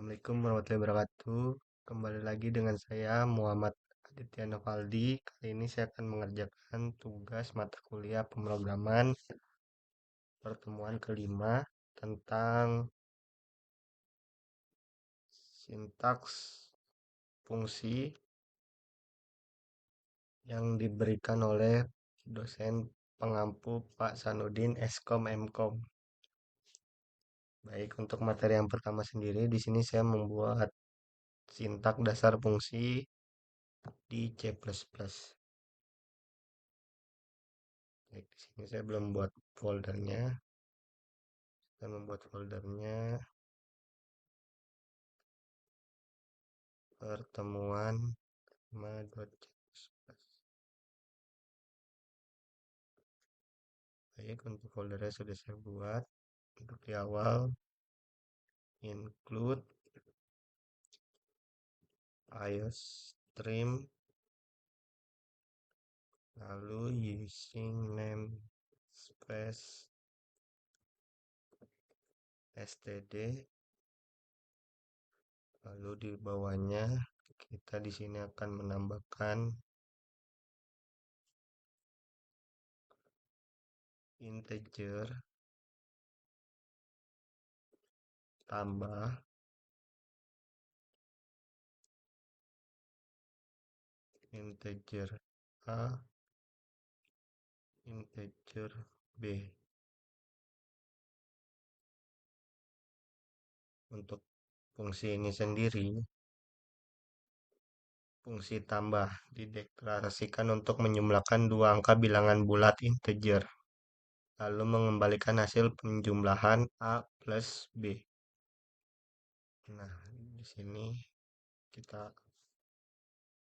Assalamualaikum warahmatullahi wabarakatuh. Kembali lagi dengan saya Muhammad Aditya Novaldi. Kali ini saya akan mengerjakan tugas mata kuliah pemrograman pertemuan kelima tentang sintaks fungsi yang diberikan oleh dosen pengampu Pak Sanudin Eskom Mkom. Baik, untuk materi yang pertama sendiri di sini saya membuat sintak dasar fungsi di C++. Baik, di sini saya belum buat foldernya. Saya membuat foldernya pertemuan 5.c++. Baik, untuk foldernya sudah saya buat. Untuk di awal include iostream, lalu using namespace std, lalu di bawahnya kita di sini akan menambahkan integer tambah integer a, integer b. Untuk fungsi ini sendiri, fungsi tambah dideklarasikan untuk menjumlahkan dua angka bilangan bulat integer, lalu mengembalikan hasil penjumlahan A plus B. Nah, di sini kita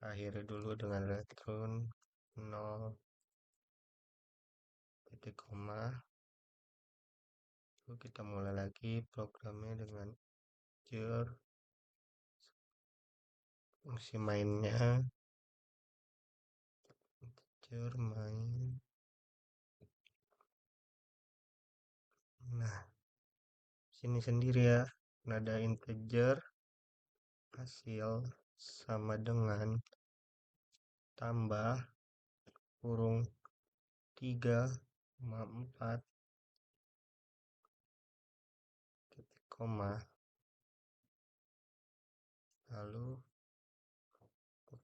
akhiri dulu dengan return 0 titik koma. Lalu kita mulai lagi programnya dengan integer, fungsi mainnya integer main. Nah, sini sendiri ya, ada integer hasil sama dengan tambah kurung 3,4 titik koma, lalu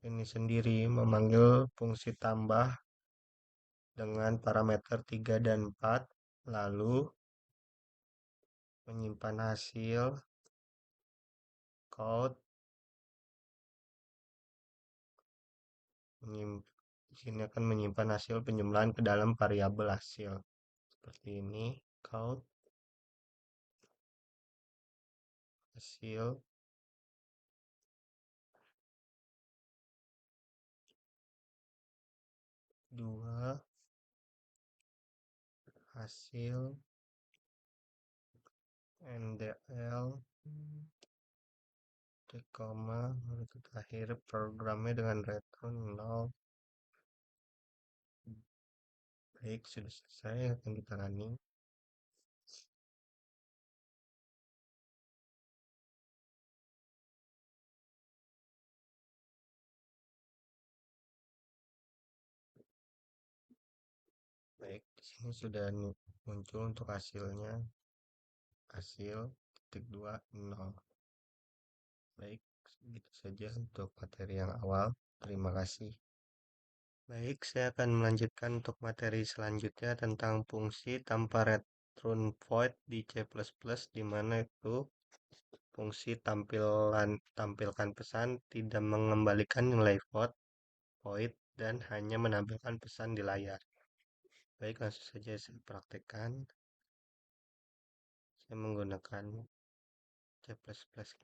ini sendiri memanggil fungsi tambah dengan parameter 3 dan 4, lalu menyimpan hasil count, di sini akan menyimpan hasil penjumlahan ke dalam variabel hasil seperti ini, count hasil dua hasil NDL titik koma, lalu kita akhiri programnya dengan return 0. Baik, sudah selesai, akan kita running. Baik, di sini sudah muncul untuk hasilnya, hasil titik 2 0. Baik, segitu saja untuk materi yang awal. Terima kasih. Baik, saya akan melanjutkan untuk materi selanjutnya tentang fungsi tanpa return void di C++, di mana itu fungsi tampilkan pesan tidak mengembalikan nilai void dan hanya menampilkan pesan di layar. Baik, langsung saja saya praktekkan. Saya menggunakan C++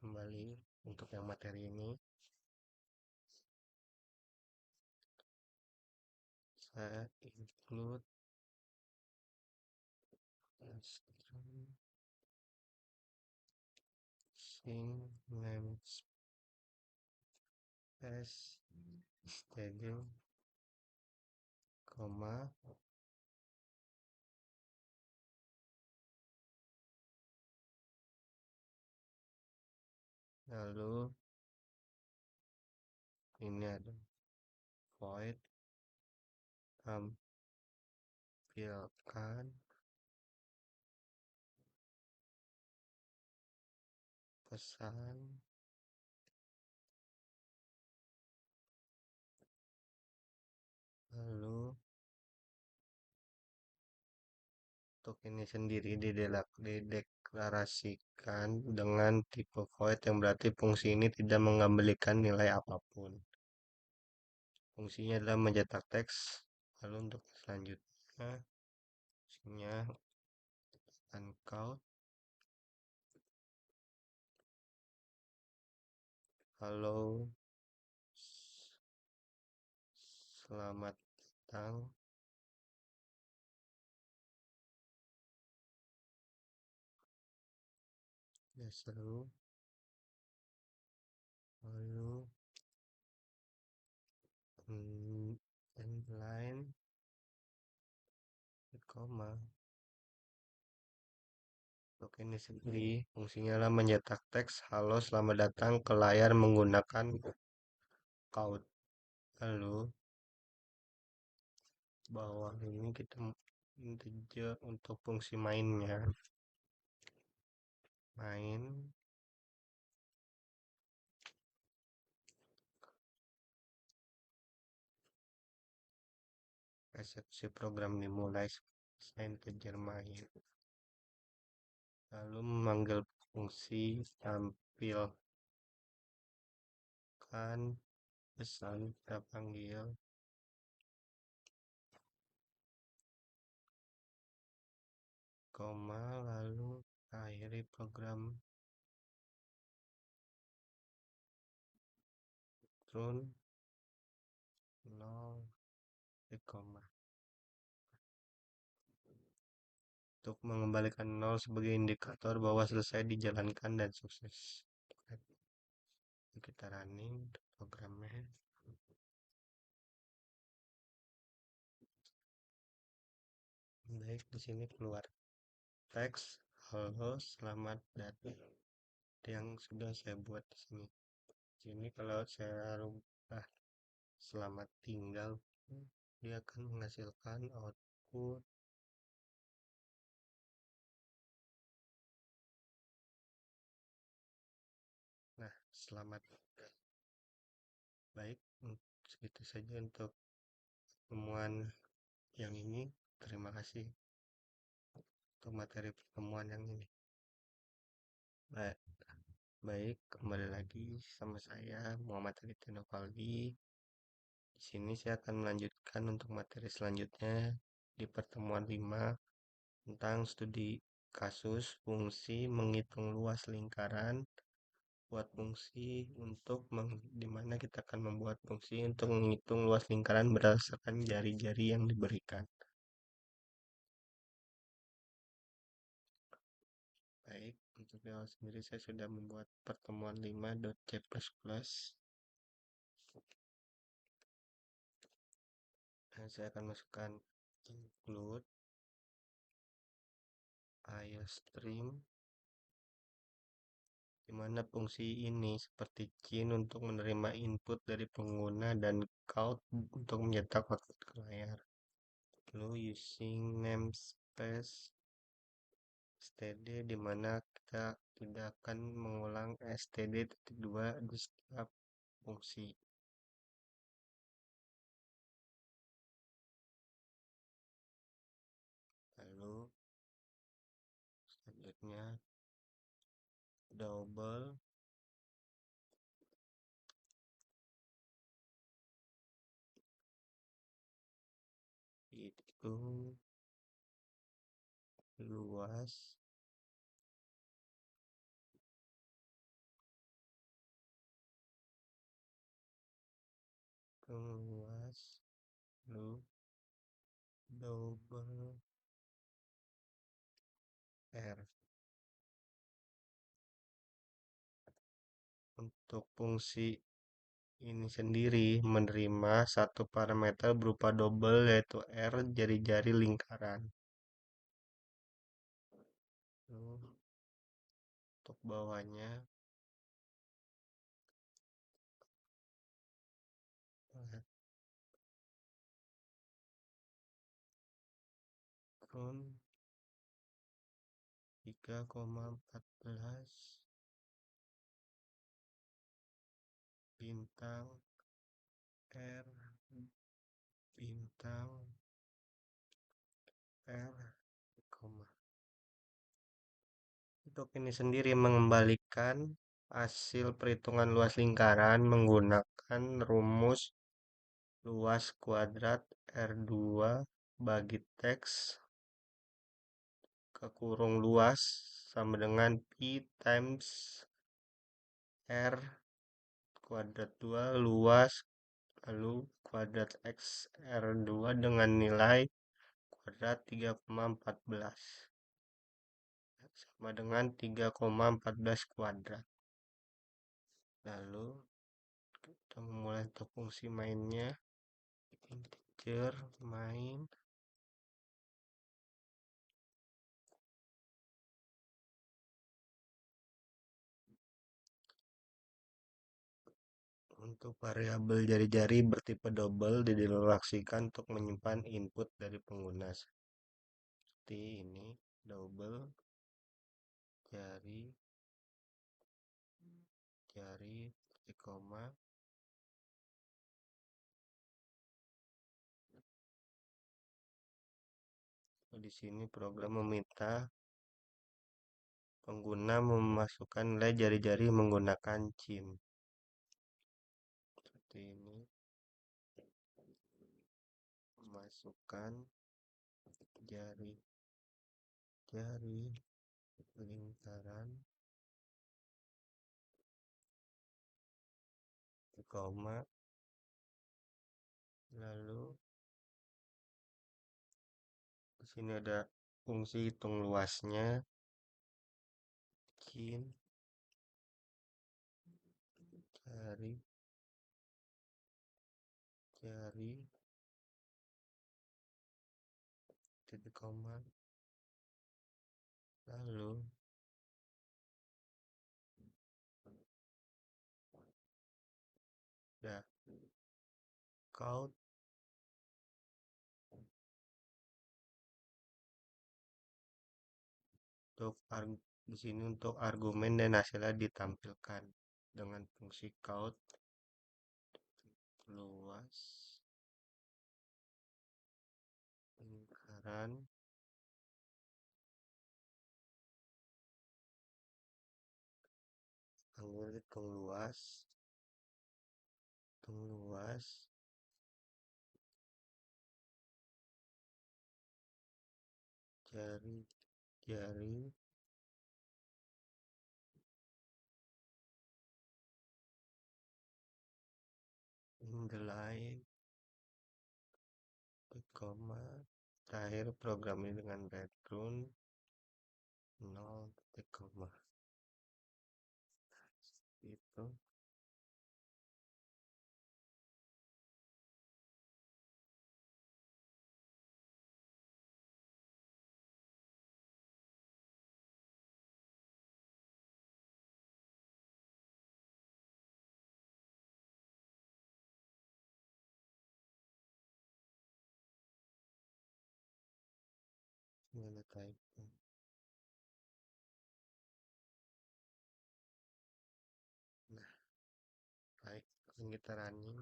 kembali untuk yang materi ini. Saya include using namespace std, koma, Lalu ini ada void, tampilkan pesan, lalu untuk ini sendiri dideklarasikan dengan tipe void yang berarti fungsi ini tidak mengembalikan nilai apapun. Fungsinya adalah mencetak teks. Lalu untuk selanjutnya, fungsinya uncount. Halo, selamat datang. Ya seru. Lalu line, koma. Untuk ini sendiri, fungsinya adalah mencetak teks halo selamat datang ke layar menggunakan count. Lalu bawah ini kita integer untuk fungsi mainnya. Main eksekusi program dimulai selesai integer main. Lalu memanggil fungsi tampilkan pesan kita panggil koma lalu akhiri program run 0 koma untuk mengembalikan 0 sebagai indikator bahwa selesai dijalankan dan sukses. Kita running programnya. Baik, di sini keluar teks halo selamat datang yang sudah saya buat di sini. Sini kalau saya rubah selamat tinggal, dia akan menghasilkan output nah selamat. Baik, segitu saja untuk pertemuan yang ini. Terima kasih untuk materi pertemuan yang ini. Baik, baik, kembali lagi sama saya Muhammad Aditya Novaldi. Di sini saya akan melanjutkan untuk materi selanjutnya di pertemuan 5 tentang studi kasus fungsi menghitung luas lingkaran, buat fungsi untuk di mana kita akan membuat fungsi untuk menghitung luas lingkaran berdasarkan jari-jari yang diberikan. Baik, untuk di awal sendiri saya sudah membuat pertemuan 5.c++. Dan saya akan masukkan include iostream, di mana fungsi ini seperti cin untuk menerima input dari pengguna dan count untuk mencetak output ke layar. Lalu using namespace std, di mana kita tidak akan mengulang std.2 di setiap fungsi. Lalu selanjutnya double hitung luas luas lu double r. Untuk fungsi ini sendiri menerima satu parameter berupa double yaitu r jari-jari lingkaran. Lalu untuk bawahnya turun 3,14 bintang R bintang R, koma. Untuk ini sendiri mengembalikan hasil perhitungan luas lingkaran menggunakan rumus luas kuadrat R2 bagi teks ke kurung luas sama dengan Pi times R kuadrat 2 luas lalu kuadrat X R2 dengan nilai kuadrat 3,14 sama dengan 3,14 kuadrat. Lalu kita memulai untuk fungsi mainnya, integer main untuk variabel jari-jari bertipe double didedukasikan untuk menyimpan input dari pengguna seperti ini, double jari koma. Di sini program meminta pengguna memasukkan nilai jari-jari menggunakan CIM seperti ini, memasukkan jari-jari lingkaran koma, lalu di sini ada fungsi hitung luasnya, kin jari titik koma, lalu ya count untuk di sini untuk argumen dan hasilnya ditampilkan dengan fungsi count luas lingkaran panggil hitung luas jari-jari nilai koma, terakhir programnya dengan background 0 titik koma itu. Mana typo. Nah, baik, kita running.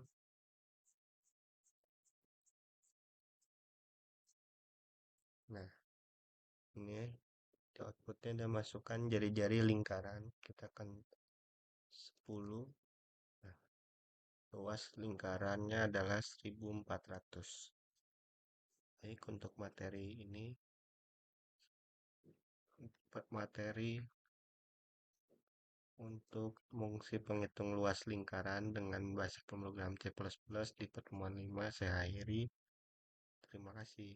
Nah, ini outputnya udah masukkan jari-jari lingkaran, kita akan 10. Nah, luas lingkarannya adalah 1400. Baik, untuk materi ini materi untuk fungsi penghitung luas lingkaran dengan bahasa pemrograman C++ di pertemuan 5 saya akhiri. Terima kasih.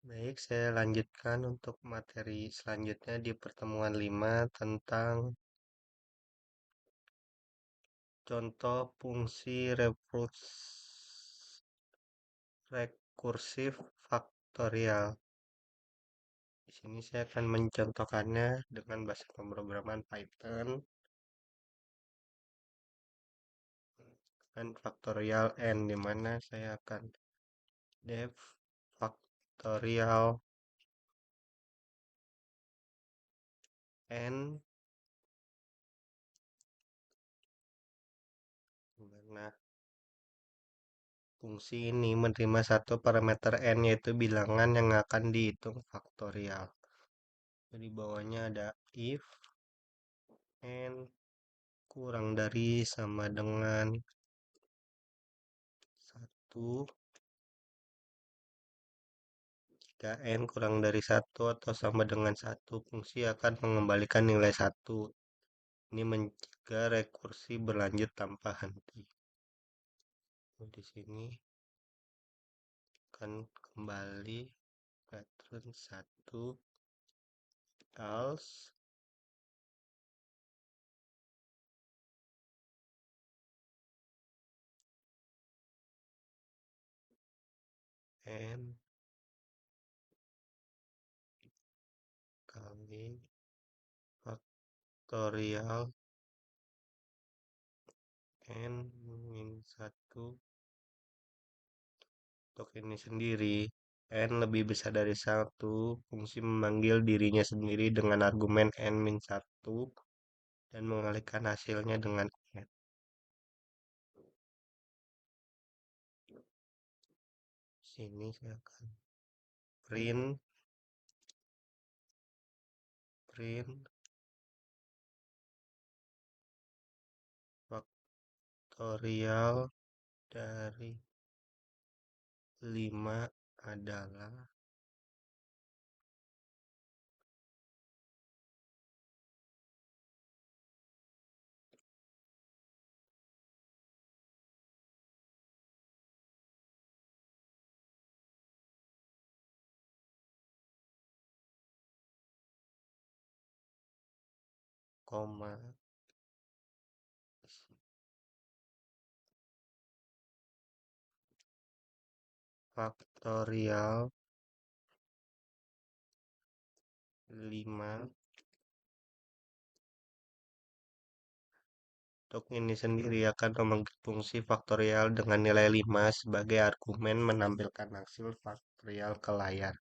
Baik, saya lanjutkan untuk materi selanjutnya di pertemuan 5 tentang contoh fungsi rekursif faktorial. Di sini saya akan mencontohkannya dengan bahasa pemrograman Python dan faktorial n, di mana saya akan def faktorial n, dimana fungsi ini menerima satu parameter n, yaitu bilangan yang akan dihitung faktorial. Jadi bawahnya ada if n kurang dari sama dengan 1, jika n kurang dari 1 atau sama dengan 1, fungsi akan mengembalikan nilai 1. Ini mencegah rekursi berlanjut tanpa henti. Di sini akan kembali pattern 1 else n kali faktorial n min 1 untuk ini sendiri. N lebih besar dari 1, fungsi memanggil dirinya sendiri dengan argumen n min 1 dan mengalihkan hasilnya dengan n. Sini saya akan print faktorial dari 5 adalah koma faktorial 5. Untuk ini sendiri akan memanggil fungsi faktorial dengan nilai 5 sebagai argumen menampilkan hasil faktorial ke layar.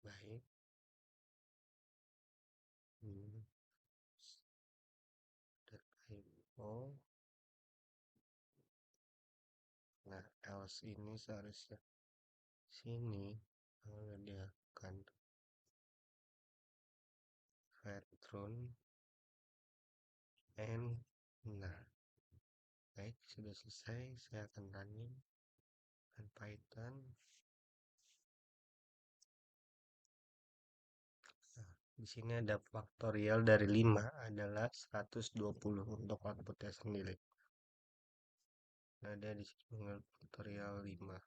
Baik. Oh. Nah, else ini seharusnya sini kalau dia akan pattern n. Nah, baik, sudah selesai. Saya akan running dan Python. Nah, di sini ada faktorial dari 5 adalah 120 untuk outputnya sendiri. Nah, ada di sini faktorial 5.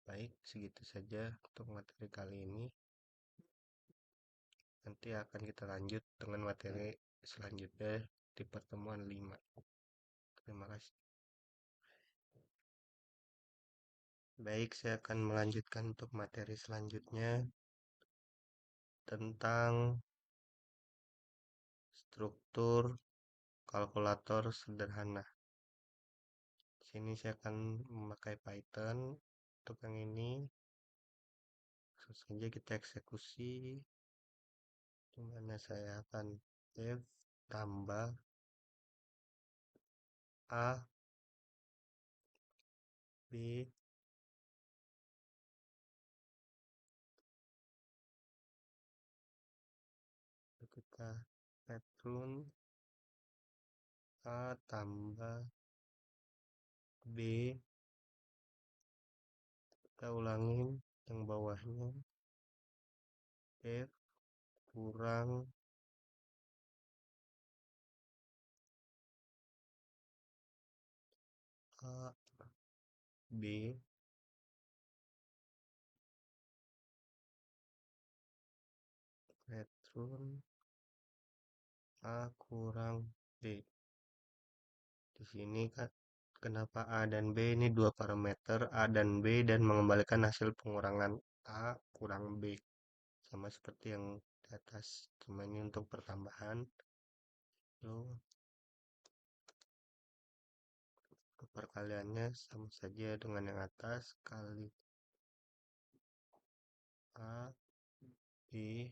Baik, segitu saja untuk materi kali ini. Nanti akan kita lanjut dengan materi selanjutnya di pertemuan 5. Terima kasih. Baik, saya akan melanjutkan untuk materi selanjutnya tentang struktur kalkulator sederhana. Di sini saya akan memakai Python untuk yang ini. Langsung saja kita eksekusi, di mana saya akan def tambah A, B, kita pattern A tambah B, kita ulangin yang bawahnya, F kurang A, B, pattern A kurang B. Di sini kan kenapa A dan B ini dua parameter A dan B dan mengembalikan hasil pengurangan A kurang B sama seperti yang di atas, cuma ini untuk pertambahan. Lalu perkaliannya sama saja dengan yang atas, kali A B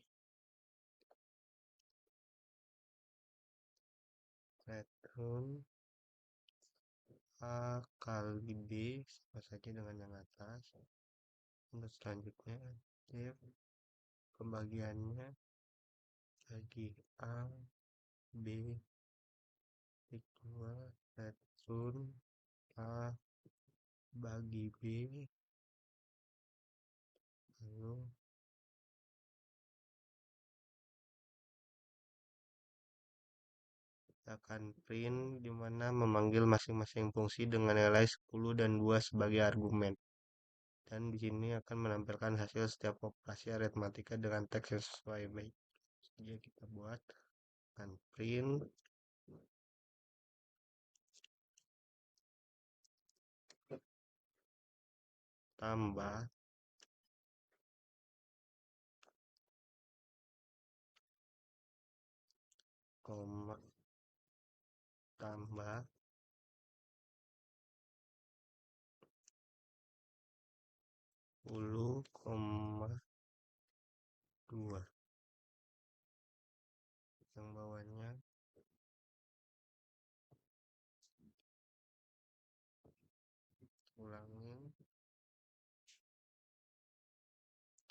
return A kali B sama saja dengan yang atas. Untuk selanjutnya F pembagiannya bagi A B dua return A bagi B, lalu kita akan print di mana memanggil masing-masing fungsi dengan nilai 10 dan 2 sebagai argumen. Dan di sini akan menampilkan hasil setiap operasi aritmatika dengan teks yang sesuai. Baik, saja kita buat akan print tambah koma tambah 10,2, yang bawahnya ulangi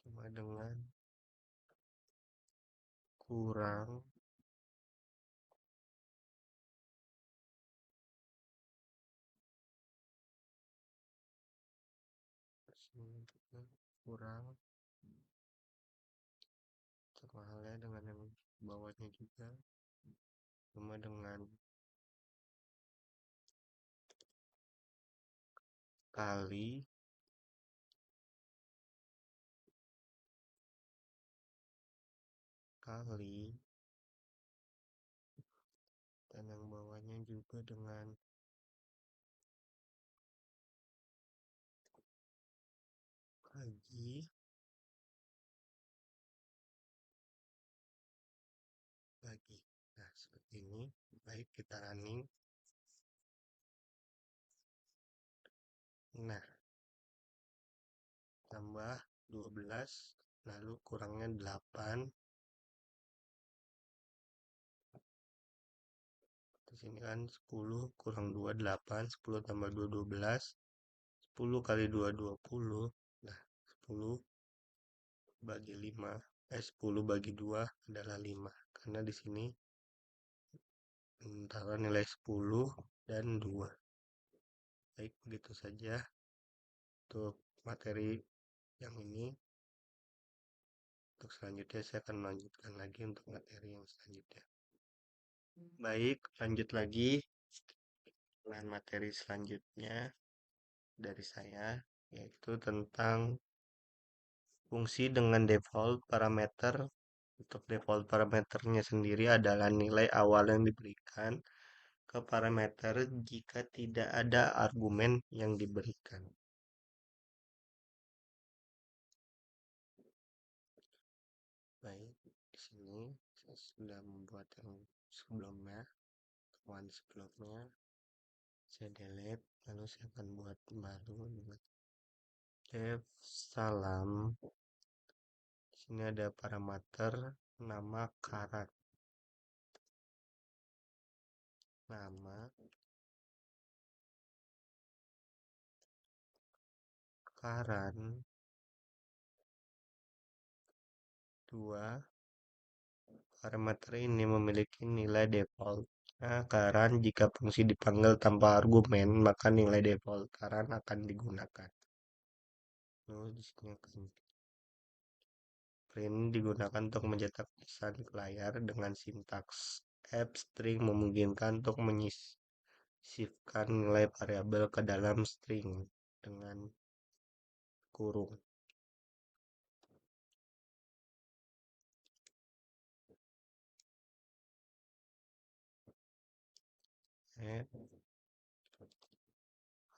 sama dengan kurang kurang sama halnya dengan yang bawahnya juga, sama dengan kali dan yang bawahnya juga dengan bagi nah seperti ini. Baik, kita running. Nah, tambah 12 lalu kurangnya 8. Di sini kan 10 kurang 2 8, 10 tambah 2 12, 10 kali 2 20. Nah, 10 bagi 5, 10 bagi 2 adalah 5, karena di sini antara nilai 10 dan 2. Baik, begitu saja untuk materi yang ini. Untuk selanjutnya saya akan melanjutkan lagi untuk materi yang selanjutnya. Baik, lanjut lagi dengan materi selanjutnya dari saya, yaitu tentang fungsi dengan default parameter. Untuk default parameternya sendiri adalah nilai awal yang diberikan ke parameter jika tidak ada argumen yang diberikan. Baik, di sini saya sudah membuat yang sebelumnya, saya delete, lalu saya akan buat baru dengan def salam. Di sini ada parameter nama karat. Nama karan 2. Parameter ini memiliki nilai default. Nah, karan jika fungsi dipanggil tanpa argumen, maka nilai default karan akan digunakan. Lalu di sini akan print digunakan untuk mencetak pesan ke layar dengan sintaks string memungkinkan untuk menyisipkan nilai variabel ke dalam string dengan kurung.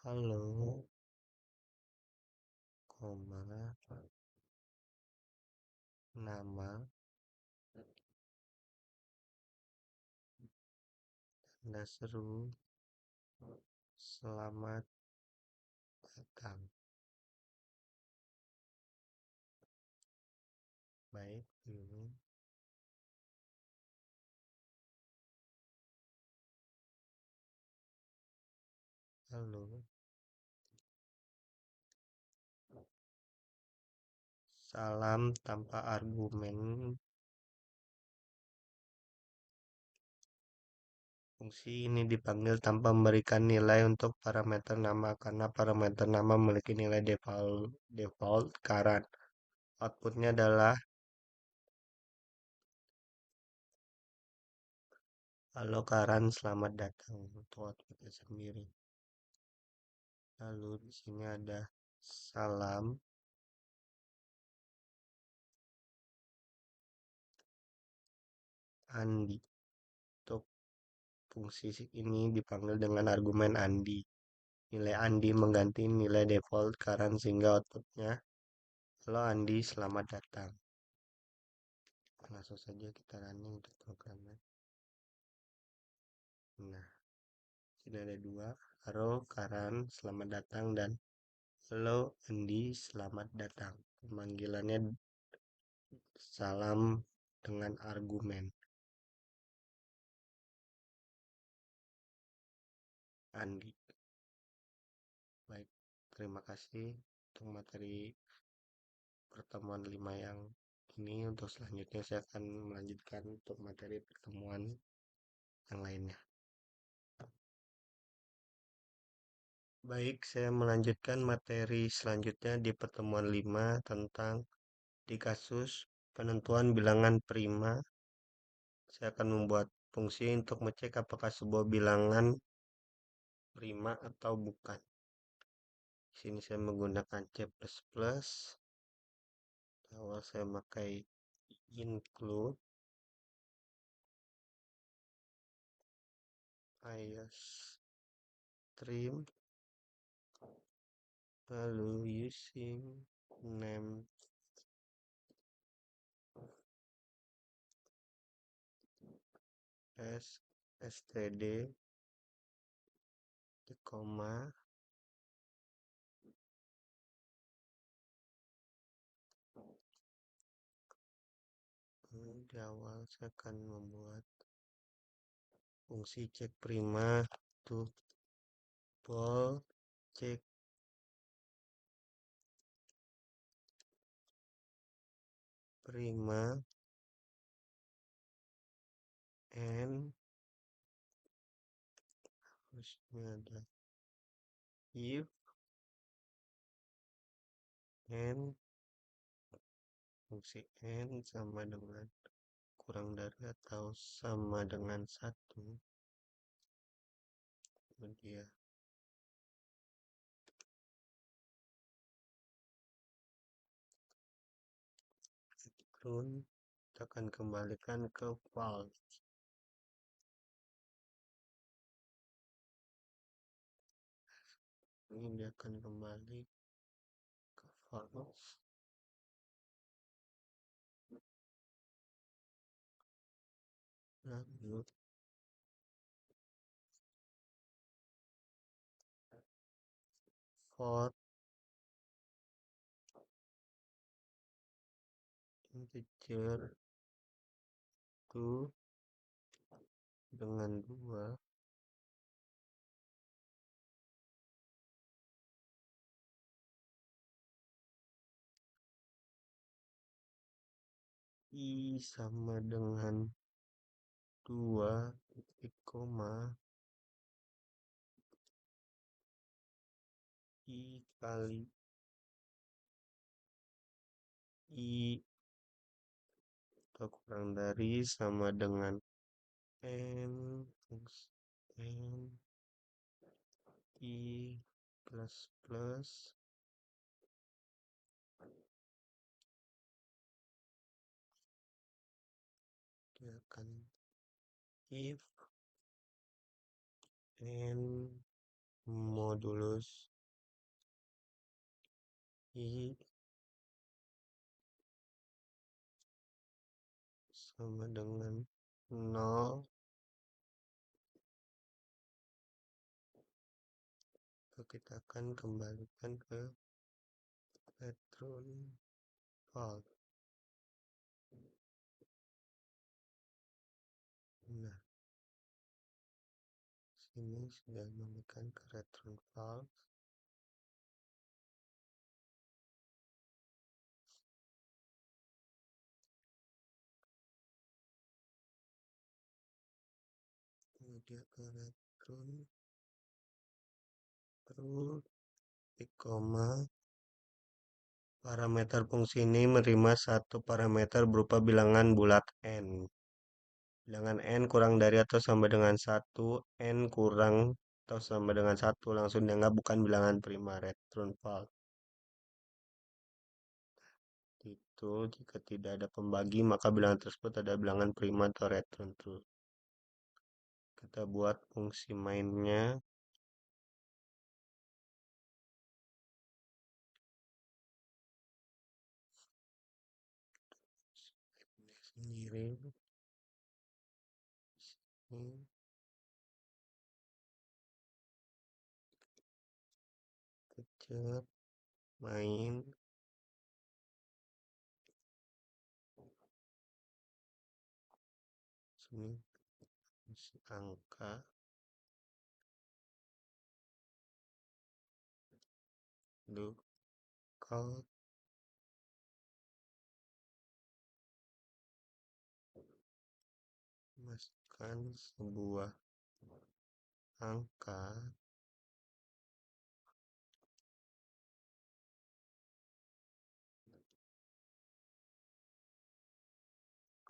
Halo, koma nama, tanda seru, selamat datang. Baik, ini. Lalu, salam tanpa argumen. Fungsi ini dipanggil tanpa memberikan nilai untuk parameter nama karena parameter nama memiliki nilai default current. Outputnya adalah halo Karan, selamat datang untuk outputnya sendiri. Lalu di sini ada salam Andi. Untuk fungsi ini dipanggil dengan argumen Andi. Nilai Andi mengganti nilai default Karan sehingga outputnya halo Andi, selamat datang. Langsung saja kita running untuk programnya. Nah, sini ada dua, halo Karan, selamat datang, dan halo Andi, selamat datang. Pemanggilannya salam dengan argumen Andi. Baik, terima kasih untuk materi pertemuan 5 yang ini. Untuk selanjutnya saya akan melanjutkan untuk materi pertemuan yang lainnya. Baik, saya melanjutkan materi selanjutnya di pertemuan 5 tentang di kasus penentuan bilangan prima. Saya akan membuat fungsi untuk mengecek apakah sebuah bilangan prima atau bukan. Di sini saya menggunakan C++. Awal saya pakai include stream, lalu using name as std, di koma, di awal saya akan membuat fungsi cek prima to cek prima and harusnya ada if and fungsi n sama dengan kurang dari atau sama dengan 1, kemudian kita akan kembalikan ke false. Ini dia akan kembali ke false. Lalu for integer to dengan 2, i sama dengan 2 titik koma i kali i atau kurang dari sama dengan n n i plus plus dia akan if n modulus i sama dengan 0. Kita akan kembalikan ke elektron volt. Nah, sini sudah memberikan ke elektron volt. Kemudian ke elektron terus koma. Parameter fungsi ini menerima satu parameter berupa bilangan bulat n. Bilangan n kurang dari atau sama dengan 1, n kurang atau sama dengan 1 langsung dianggap bukan bilangan prima elektron volt. Itu jika tidak ada pembagi maka bilangan tersebut ada bilangan prima atau elektron terus. Kita buat fungsi mainnya. Sendiri. Kecil main sini angka lookout masukkan sebuah angka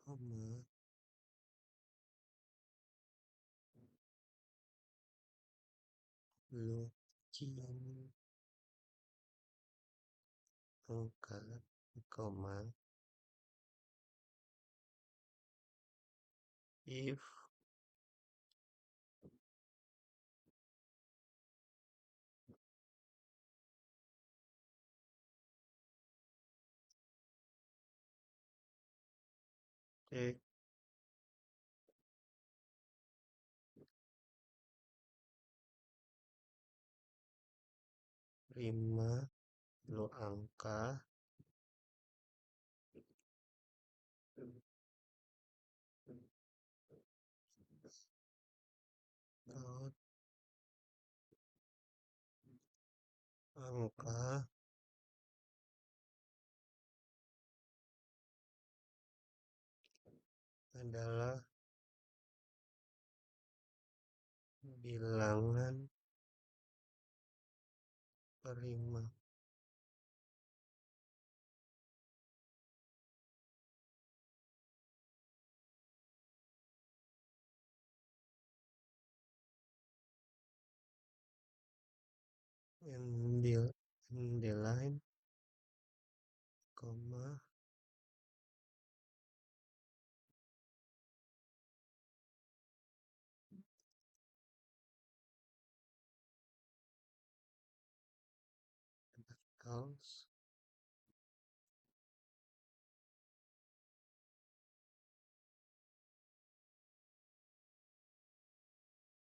koma login angka koma if cek prima lo angka out angka adalah bilangan prima. And the line koma else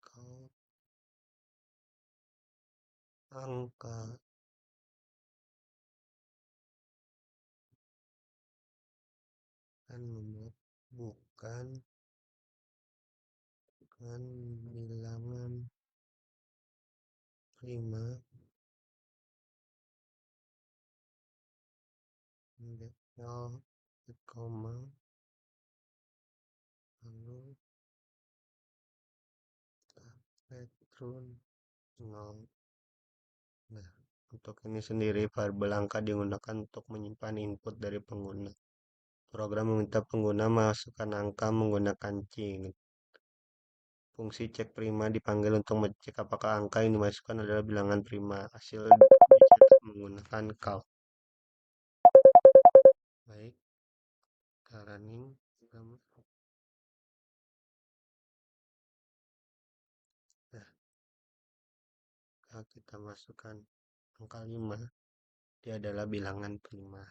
count angka dan membuat bukan bilangan prima nol koma lalu elektron nol. Nah, untuk ini sendiri variabel angka digunakan untuk menyimpan input dari pengguna. Program meminta pengguna masukkan angka menggunakan cing. Fungsi cek prima dipanggil untuk mengecek apakah angka yang dimasukkan adalah bilangan prima. Hasil dicetak menggunakan count. Baik, kita running. Nah, kita masukkan angka 5. Dia adalah bilangan prima.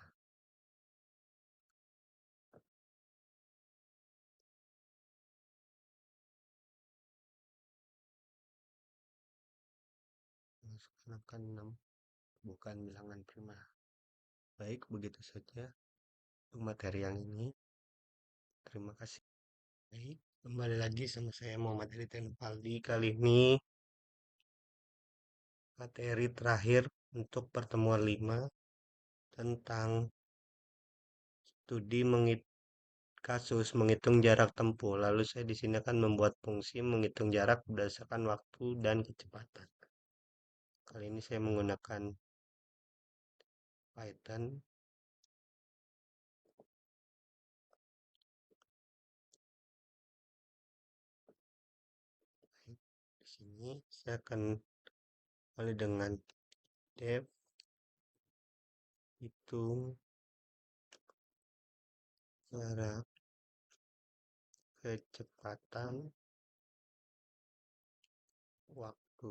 masukkan angka 6, bukan bilangan prima. Baik, begitu saja untuk materi yang ini. Terima kasih. Baik, kembali lagi sama saya Muhammad Heri Tenpaldi. Kali ini materi terakhir untuk pertemuan 5 tentang studi kasus menghitung jarak tempuh. Lalu saya di sini akan membuat fungsi menghitung jarak berdasarkan waktu dan kecepatan. Kali ini saya menggunakan Python. Baik, di sini saya akan mulai dengan def hitung jarak kecepatan waktu.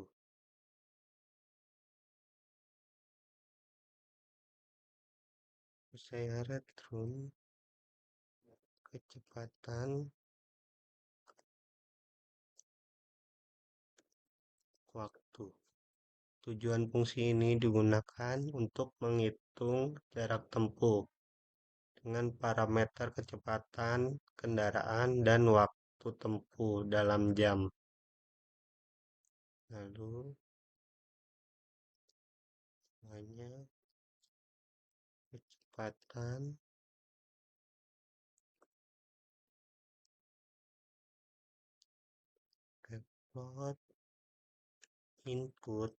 Saya return kecepatan waktu. Tujuan fungsi ini digunakan untuk menghitung jarak tempuh dengan parameter kecepatan kendaraan dan waktu tempuh dalam jam. Lalu hanya kecepatan record input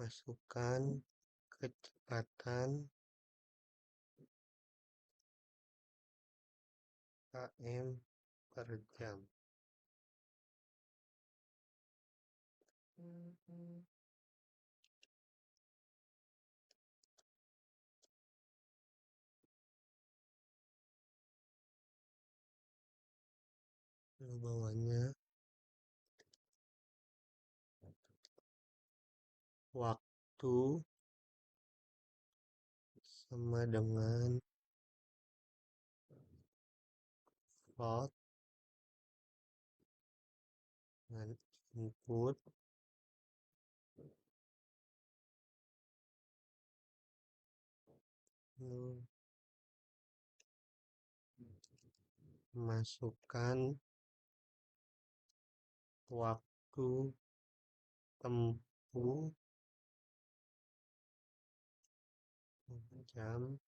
masukkan kecepatan km per jam. Lalu bawahnya waktu sama dengan float dengan input lalu masukkan waktu tempuh jam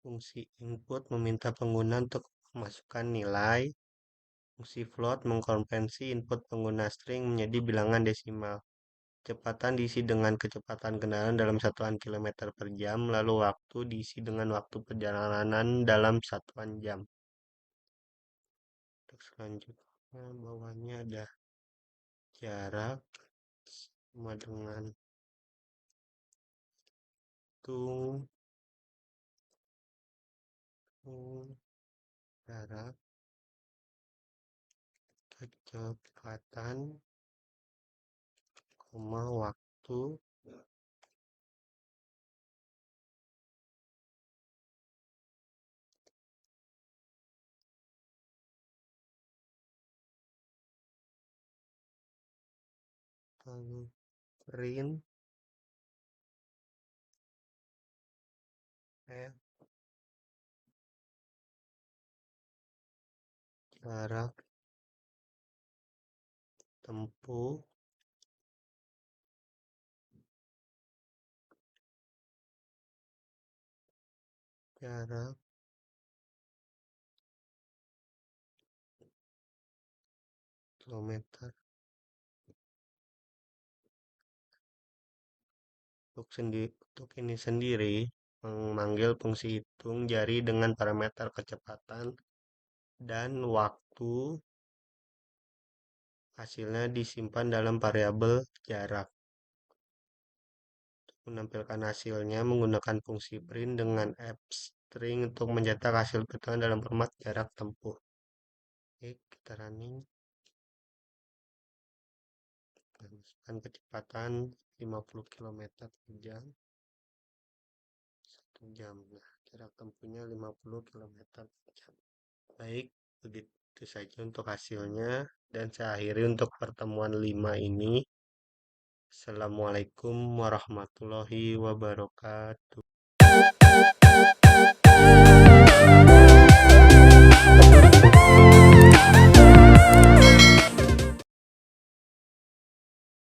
fungsi input meminta pengguna untuk memasukkan nilai. Fungsi float mengkonversi input pengguna string menjadi bilangan desimal. Kecepatan diisi dengan kecepatan kendaraan dalam satuan kilometer per jam, lalu waktu diisi dengan waktu perjalanan dalam satuan jam. Untuk selanjutnya, bawahnya ada jarak sama dengan hitung jarak kecepatan, waktu lalu print jarak tempuh jarak kilometer. Untuk ini sendiri memanggil fungsi hitung jari dengan parameter kecepatan dan waktu. Hasilnya disimpan dalam variabel jarak. menampilkan hasilnya menggunakan fungsi print dengan apps string untuk mencetak hasil hitungan dalam format jarak tempuh. Oke, kita running. Kita masukkan kecepatan 50 km per jam. 1 jam. Nah, jarak tempuhnya 50 km per jam. Baik, begitu saja untuk hasilnya. Dan saya akhiri untuk pertemuan 5 ini. Assalamualaikum warahmatullahi wabarakatuh.